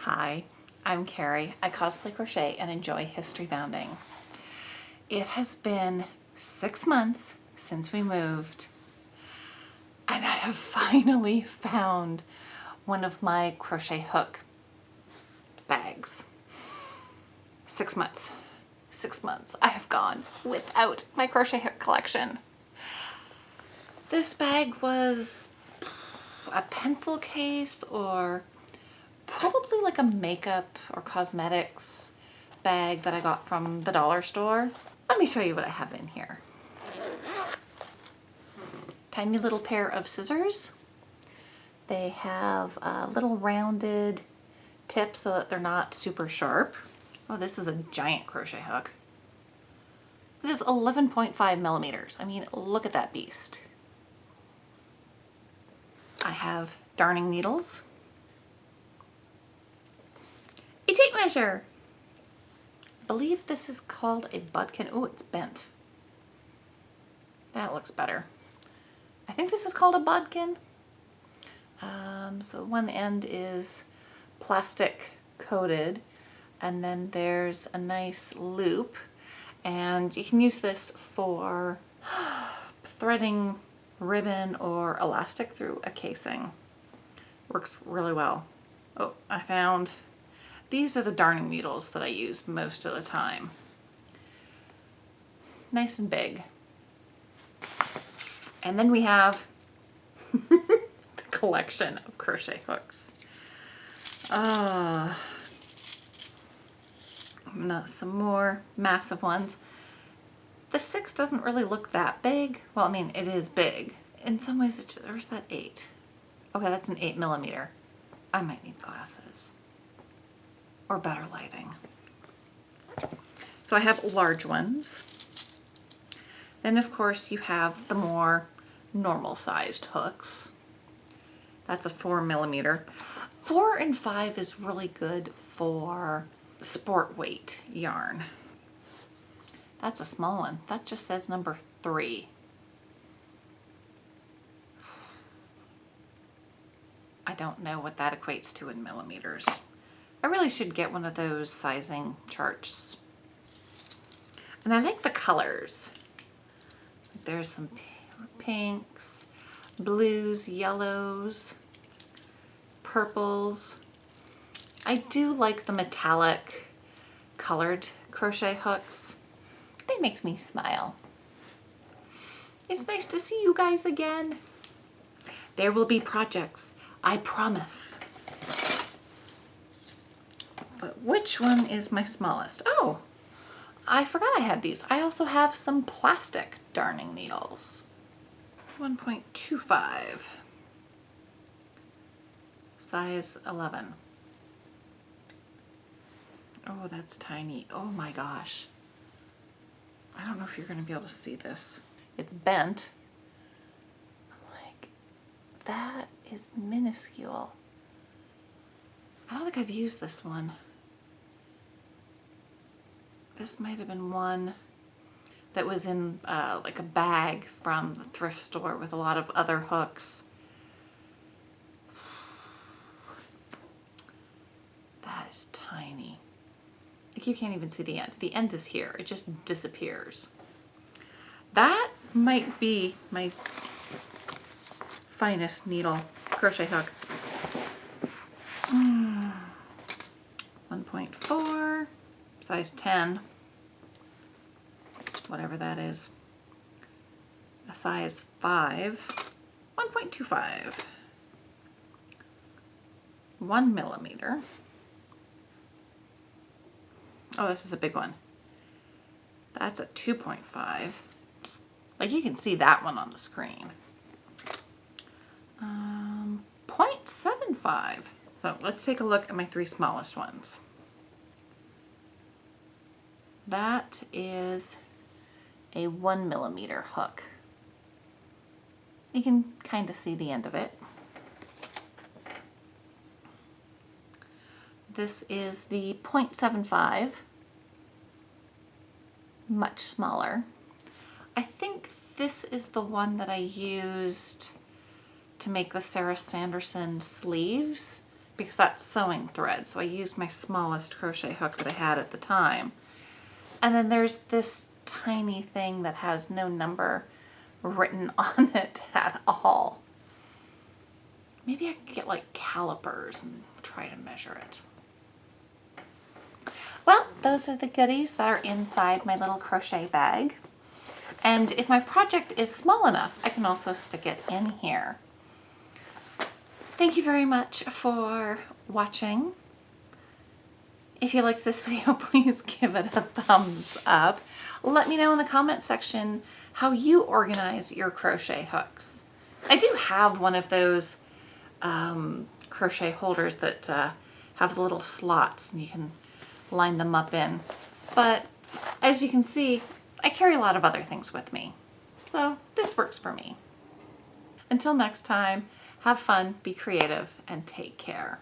Hi, I'm Carrie. I cosplay crochet and enjoy history bounding. It has been 6 months since we moved, and I have finally found one of my crochet hook bags. 6 months. 6 months I have gone without my crochet hook collection. This bag was a pencil case or probably like a makeup or cosmetics bag that I got from the dollar store. Let me show you what I have in here. Tiny little pair of scissors. They have a little rounded tip so that they're not super sharp. Oh, this is a giant crochet hook. It is 11.5 millimeters. I mean, look at that beast. I have darning needles, a tape measure. I believe this is called a budkin. Oh, it's bent. That looks better. I think this is called a budkin. So one end is plastic coated, and then there's a nice loop, and you can use this for threading ribbon or elastic through a casing. Works really well. Oh, I found these are the darning needles that I use most of the time. Nice and big. And then we have the collection of crochet hooks. Some more massive ones. The 6 doesn't really look that big. Well, I mean, it is big. In some ways, there's that 8. Okay, that's an 8 millimeter. I might need glasses or better lighting. So I have large ones. Then of course you have the more normal sized hooks. That's a 4 millimeter. 4 and 5 is really good for sport weight yarn. That's a small one. That just says number 3. I don't know what that equates to in millimeters. I really should get one of those sizing charts. And I like the colors. There's some pinks, blues, yellows, purples. I do like the metallic colored crochet hooks. They make me smile. It's nice to see you guys again. There will be projects, I promise. But which one is my smallest? Oh, I forgot I had these. I also have some plastic darning needles. 1.25. Size 11. Oh, that's tiny. Oh my gosh. I don't know if you're going to be able to see this. It's bent. I'm like, that is minuscule. I don't think I've used this one. This might have been one that was in like a bag from the thrift store with a lot of other hooks. That is tiny. Like, you can't even see the end. The end is here. It just disappears. That might be my finest needle crochet hook. 1.4, size 10, whatever that is. A size 5, 1.25, 1 millimeter. Oh, this is a big one. That's a 2.5. Like, you can see that one on the screen. 0.75. So let's take a look at my 3 smallest ones. That is a 1 millimeter hook. You can kind of see the end of it. This is the 0.75, much smaller. I think this is the one that I used to make the Sarah Sanderson sleeves because that's sewing thread. So I used my smallest crochet hook that I had at the time. And then there's this tiny thing that has no number written on it at all. Maybe I could get like calipers and try to measure it. Well, those are the goodies that are inside my little crochet bag. And if my project is small enough, I can also stick it in here. Thank you very much for watching. If you liked this video, please give it a thumbs up. Let me know in the comment section how you organize your crochet hooks. I do have one of those crochet holders that have the little slots and you can line them up in. But as you can see, I carry a lot of other things with me. So this works for me. Until next time, have fun, be creative, and take care.